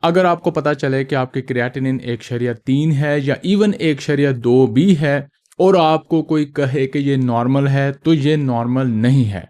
अगर आपको पता चले कि आपकी क्रिएटिनिन 1.3 है या इवन 1.2 भी है और आपको कोई कहे कि ये नॉर्मल है, तो ये नॉर्मल नहीं है।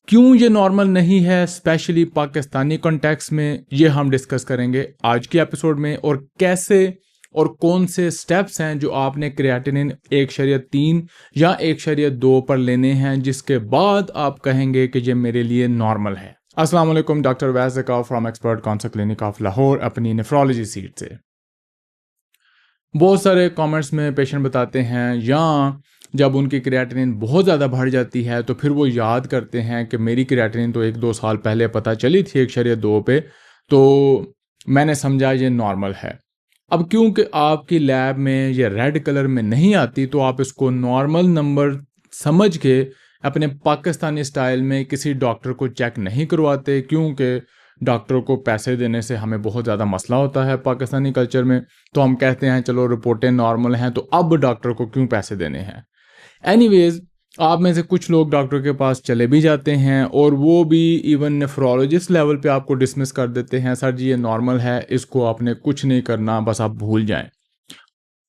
क्यों ये नॉर्मल नहीं है, स्पेशली पाकिस्तानी कॉन्टेक्स्ट में, ये हम डिस्कस करेंगे आज के एपिसोड में। और कैसे और कौन से स्टेप्स हैं जो आपने क्रिएटिनिन 1.3 या 1.2 पर लेने हैं, जिसके बाद आप कहेंगे कि ये मेरे लिए नॉर्मल है। अस्सलाम वालेकुम, doctor Waiz Zakaw from expert council clinic of Lahore, अपनी नेफ्रोलॉजी सीट से। बहुत सारे कमेंट्स में पेशेंट बताते हैं, या जब उनकी क्रिएटिनिन बहुत ज़्यादा बढ़ जाती है तो फिर वो याद करते हैं कि मेरी क्रिएटिनिन तो 1-2 साल पहले पता चली थी 1.2 पे, तो मैंने समझा ये नॉर्मल है। अब क्योंकि आपकी लैब में ये रेड कलर में नहीं आती, तो आप इसको नॉर्मल नंबर समझ के अपने पाकिस्तानी स्टाइल में किसी डॉक्टर को चेक नहीं करवाते, क्योंकि डॉक्टर को पैसे देने से हमें बहुत ज़्यादा मसला होता है पाकिस्तानी कल्चर में। तो हम कहते हैं चलो रिपोर्टें नॉर्मल हैं, तो अब डॉक्टर को क्यों पैसे देने हैं। एनीवेज, आप में से कुछ लोग डॉक्टर के पास चले भी जाते हैं और वो भी इवन नेफ्रोलॉजिस्ट लेवल पे आपको डिसमिस कर देते हैं, सर जी ये नॉर्मल है, इसको आपने कुछ नहीं करना, बस आप भूल जाएं।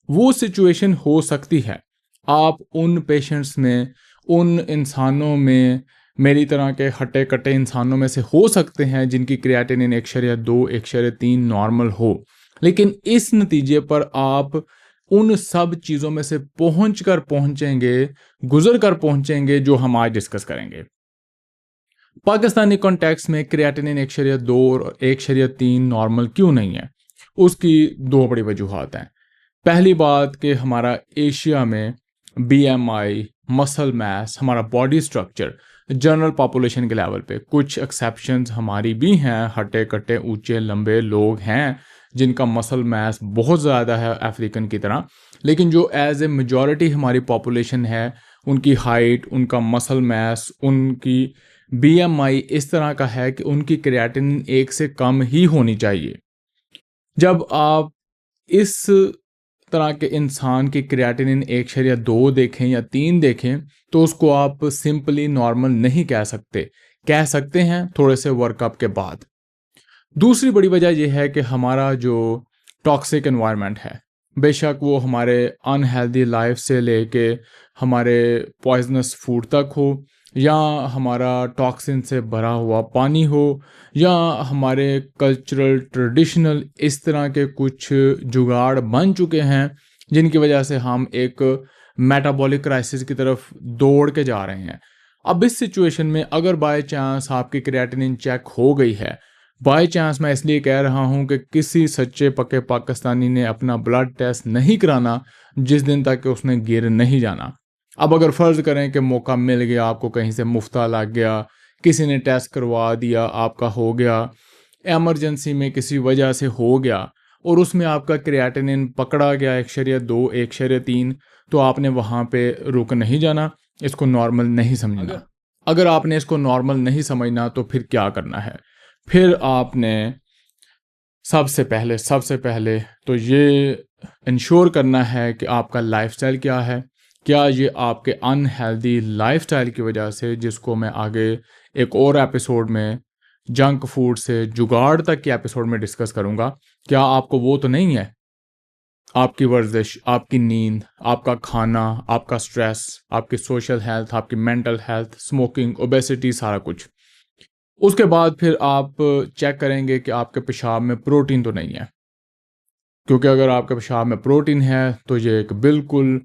वो सिचुएशन हो सकती है आप उन पेशेंट्स में, उन इंसानों में, मेरी तरह के हट्टे कट्टे इंसानों में से हो सकते हैं जिनकी क्रिएटिनिन 1.2 1.3 नॉर्मल हो। लेकिन इस नतीजे पर आप उन सब चीज़ों में से पहुंचेंगे, गुजर कर पहुंचेंगे, जो हम आज डिस्कस करेंगे। पाकिस्तानी कॉन्टेक्स्ट में क्रिएटिनिन 1.2 और 1.3 नॉर्मल क्यों नहीं है, उसकी दो बड़ी वजूहात हैं। पहली बात कि हमारा एशिया में BMI, मसल मास, हमारा बॉडी स्ट्रक्चर जनरल पॉपुलेशन के लेवल पे, कुछ एक्सेप्शंस हमारी भी हैं, हट्टे कट्टे ऊंचे लंबे लोग हैं जिनका मसल मास बहुत ज़्यादा है अफ्रीकन की तरह, लेकिन जो एज ए मेजॉरिटी हमारी पॉपुलेशन है, उनकी हाइट, उनका मसल मास, उनकी BMI इस तरह का है कि उनकी क्रिएटिनिन 1 से कम ही होनी चाहिए। जब आप इस तरह के इंसान की क्रिएटिनिन 1.2 देखें या 3 देखें, तो उसको आप सिंपली नॉर्मल नहीं कह सकते हैं थोड़े से वर्कअप के बाद। दूसरी बड़ी वजह यह है कि हमारा जो टॉक्सिक एनवायरनमेंट है, बेशक वो हमारे अनहेल्दी लाइफ से लेके हमारे पॉइजनस फूड तक हो, या हमारा टॉक्सिन से भरा हुआ पानी हो, या हमारे कल्चरल ट्रेडिशनल इस तरह के कुछ जुगाड़ बन चुके हैं जिनकी वजह से हम एक मेटाबॉलिक क्राइसिस की तरफ दौड़ के जा रहे हैं। अब इस सिचुएशन में अगर बाय चांस आपकी क्रिएटिनिन चेक हो गई है, बाय चांस मैं इसलिए कह रहा हूं कि किसी सच्चे पक्के पाकिस्तानी ने अपना ब्लड टेस्ट नहीं कराना जिस दिन तक कि उसने गिर नहीं जाना। अब अगर फ़र्ज़ करें कि मौका मिल गया, आपको कहीं से मुफ्ता लग गया, किसी ने टेस्ट करवा दिया, आपका हो गया, एमरजेंसी में किसी वजह से हो गया और उसमें आपका क्रिएटिनिन पकड़ा गया 1.2 1.3, तो आपने वहाँ पे रुक नहीं जाना, इसको नॉर्मल नहीं समझना। अगर आपने इसको नॉर्मल नहीं समझना तो फिर क्या करना है? फिर आपने सबसे पहले तो ये इंश्योर करना है कि आपका लाइफस्टाइल क्या है। क्या ये आपके अनहेल्दी लाइफस्टाइल की वजह से, जिसको मैं आगे एक और एपिसोड में जंक फूड से जुगाड़ तक के एपिसोड में डिस्कस करूँगा, क्या आपको वो तो नहीं है? आपकी वर्जिश, आपकी नींद, आपका खाना, आपका स्ट्रेस, आपकी सोशल हेल्थ, आपकी मेंटल हेल्थ, स्मोकिंग, ओबेसिटी, सारा कुछ। उसके बाद फिर आप चेक करेंगे कि आपके पेशाब में प्रोटीन तो नहीं है, क्योंकि अगर आपके पेशाब में प्रोटीन है तो ये एक बिल्कुल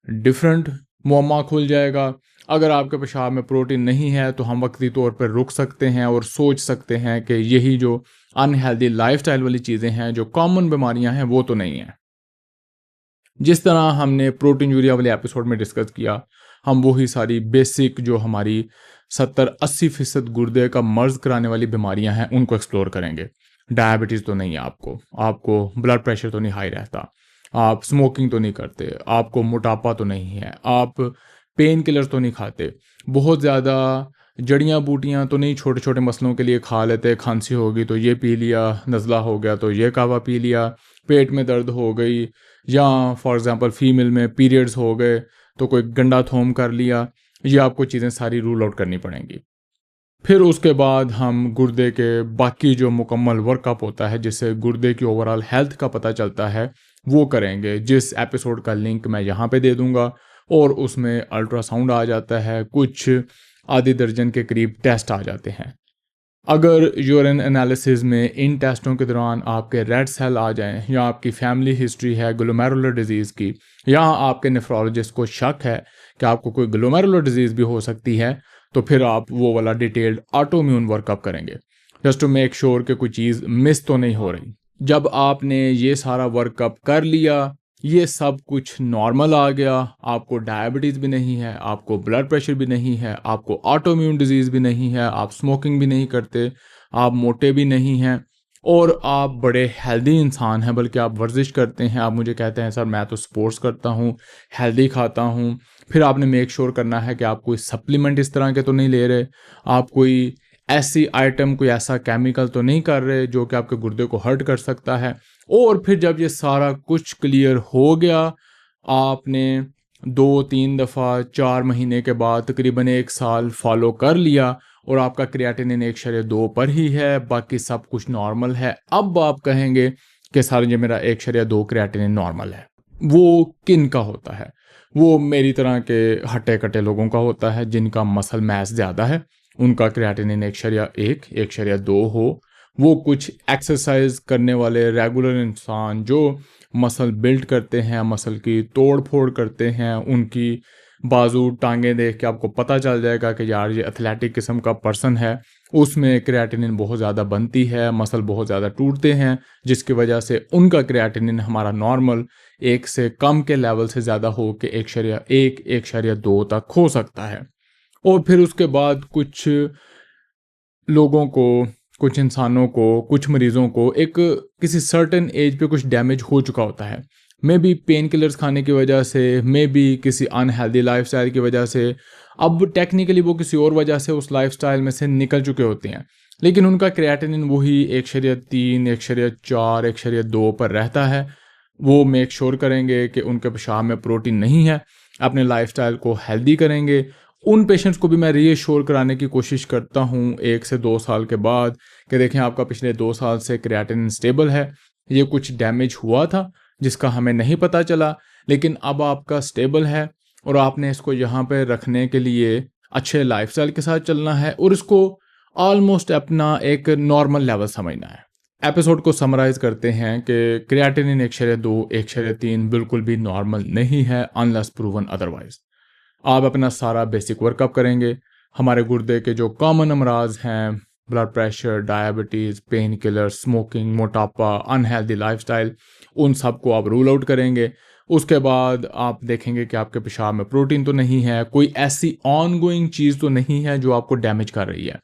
डिफरेंट मुअम्मा खुल जाएगा। अगर आपके पेशाब में प्रोटीन नहीं है तो हम वक्ती तौर पर रुक सकते हैं और सोच सकते हैं कि यही जो अनहेल्दी लाइफस्टाइल वाली चीज़ें हैं, जो कॉमन बीमारियां हैं, वो तो नहीं हैं। जिस तरह हमने प्रोटीन यूरिया वाले एपिसोड में डिस्कस किया, हम वही सारी बेसिक जो हमारी 70-80% गुर्दे का मर्ज कराने वाली बीमारियां हैं उनको एक्सप्लोर करेंगे। डायबिटीज़ तो नहीं है आपको ब्लड प्रेशर तो नहीं हाई रहता, आप स्मोकिंग तो नहीं करते, आपको मोटापा तो नहीं है, आप पेन किलर तो नहीं खाते, बहुत ज़्यादा जड़ियाँ बूटियाँ तो नहीं छोटे छोटे मसलों के लिए खा लेते, खांसी होगी तो ये पी लिया, नज़ला हो गया तो ये कावा पी लिया, पेट में दर्द हो गई, या फॉर एग्ज़ाम्पल फीमेल में पीरियड्स हो गए तो कोई गंडा थोम कर लिया। ये आपको चीज़ें सारी रूल आउट करनी पड़ेंगी। फिर उसके बाद हम गुर्दे के बाकी जो मुकम्मल वर्कअप होता है जिससे गुर्दे की ओवरऑल हेल्थ का पता चलता है वो करेंगे, जिस एपिसोड का लिंक मैं यहाँ पे दे दूँगा। और उसमें अल्ट्रासाउंड आ जाता है, कुछ आधी दर्जन के करीब टेस्ट आ जाते हैं। अगर यूरिन एनालिसिस में इन टेस्टों के दौरान आपके रेड सेल आ जाएं या आपकी फैमिली हिस्ट्री है ग्लोमेरुलर डिजीज़ की, या आपके नेफ्रोलॉजिस्ट को शक है कि आपको कोई ग्लोमेरुलर डिजीज़ भी हो सकती है, तो फिर आप वो वाला डिटेल्ड ऑटोइम्यून वर्कअप करेंगे जस्ट टू मेक श्योर कि कोई चीज़ मिस तो नहीं हो रही। जब आपने ये सारा वर्कअप कर लिया, ये सब कुछ नॉर्मल आ गया, आपको डायबिटीज़ भी नहीं है, आपको ब्लड प्रेशर भी नहीं है, आपको ऑटोइम्यून डिजीज़ भी नहीं है, आप स्मोकिंग भी नहीं करते, आप मोटे भी नहीं हैं और आप बड़े हेल्दी इंसान हैं, बल्कि आप वर्जिश करते हैं। आप मुझे कहते हैं सर मैं तो स्पोर्ट्स करता हूँ, हेल्दी खाता हूँ। फिर आपने मेक श्योर करना है कि आप कोई सप्लीमेंट इस तरह के तो नहीं ले रहे, आप कोई ऐसी आइटम, कोई ऐसा केमिकल तो नहीं कर रहे जो कि आपके गुर्दे को हर्ट कर सकता है। और फिर जब ये सारा कुछ क्लियर हो गया, आपने 2-3 दफ़ा 4 महीने के बाद तकरीबन 1 साल फॉलो कर लिया और आपका क्रिएटिनिन 1.2 पर ही है, बाकी सब कुछ नॉर्मल है। अब आप कहेंगे कि सर ये मेरा 1.2 क्रिएटिनिन नॉर्मल है। वो किन का होता है? वो मेरी तरह के हट्टे-कट्टे लोगों का होता है जिनका मसल मास ज़्यादा है, उनका क्रिएटिनिन 1.1, 1.2 हो। वो कुछ एक्सरसाइज करने वाले रेगुलर इंसान जो मसल बिल्ड करते हैं, मसल की तोड़ फोड़ करते हैं, उनकी बाजू टांगें देख के आपको पता चल जाएगा कि यार ये एथलेटिक किस्म का पर्सन है, उसमें क्रिएटिनिन बहुत ज़्यादा बनती है, मसल बहुत ज़्यादा टूटते हैं, जिसकी वजह से उनका क्रिएटिनिन हमारा नॉर्मल 1 से कम के लेवल से ज़्यादा हो के 1.1, 1.2 तक हो सकता है। और फिर उसके बाद कुछ लोगों को, कुछ इंसानों को, कुछ मरीज़ों को एक किसी सर्टेन एज पे कुछ डैमेज हो चुका होता है। मे बी पेन किलर्स खाने की वजह से, मे बी किसी अनहेल्दी लाइफ़स्टाइल की वजह से। अब टेक्निकली वो किसी और वजह से उस लाइफ़स्टाइल में से निकल चुके होते हैं, लेकिन उनका क्रिएटिनिन वही 1.3, 1.4, 1.2 पर रहता है। वो मेक श्योर करेंगे कि उनके पेशाब में प्रोटीन नहीं है, अपने लाइफ़स्टाइल को हेल्दी करेंगे। उन पेशेंट्स को भी मैं रीअश्योर कराने की कोशिश करता हूँ 1 से 2 साल के बाद कि देखें आपका पिछले 2 साल से क्रिएटिनिन स्टेबल है, ये कुछ डैमेज हुआ था जिसका हमें नहीं पता चला, लेकिन अब आपका स्टेबल है और आपने इसको यहाँ पे रखने के लिए अच्छे लाइफस्टाइल के साथ चलना है और इसको ऑलमोस्ट अपना एक नॉर्मल लेवल समझना है। एपिसोड को समराइज करते हैं कि क्रिएटिनिन 1.2, 1.3 बिल्कुल भी नॉर्मल नहीं है अनलेस प्रूवन अदरवाइज। आप अपना सारा बेसिक वर्कअप करेंगे, हमारे गुर्दे के जो कॉमन अमराज हैं, blood pressure, diabetes, pain killer, smoking, मोटापा, अनहेल्दी लाइफस्टाइल, उन सब को आप रूल आउट करेंगे। उसके बाद आप देखेंगे कि आपके पेशाब में प्रोटीन तो नहीं है, कोई ऐसी ऑन गोइंग चीज़ तो नहीं है जो आपको डैमेज कर रही है।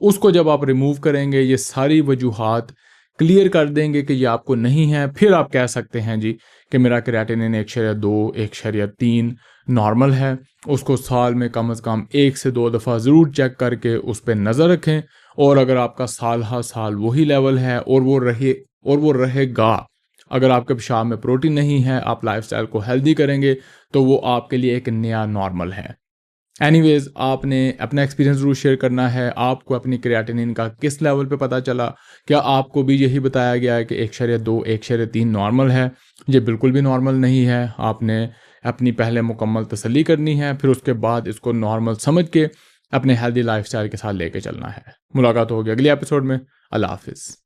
उसको जब आप रिमूव करेंगे, ये सारी वजूहात क्लियर कर देंगे कि ये आपको नहीं है, फिर आप कह सकते हैं जी कि मेरा क्रिएटिनिन 1.2, 1.3 नॉर्मल है। उसको साल में कम से कम 1 से 2 दफ़ा ज़रूर चेक करके उस पर नज़र रखें। और अगर आपका साल हर साल वही लेवल है और वो रहेगा, अगर आपके पेशाब में प्रोटीन नहीं है, आप लाइफस्टाइल को हेल्दी करेंगे, तो वो आपके लिए एक नया नॉर्मल है। एनीवेज, आपने अपना एक्सपीरियंस ज़रूर शेयर करना है। आपको अपनी क्रिएटिनिन का किस लेवल पे पता चला? क्या आपको भी यही बताया गया है कि 1.2, 1.3 नॉर्मल है? ये बिल्कुल भी नॉर्मल नहीं है। आपने अपनी पहले मुकम्मल तसल्ली करनी है, फिर उसके बाद इसको नॉर्मल समझ के अपने हेल्दी लाइफस्टाइल के साथ लेके चलना है। मुलाकात होगी अगले एपिसोड में। अल्लाह हाफिज़।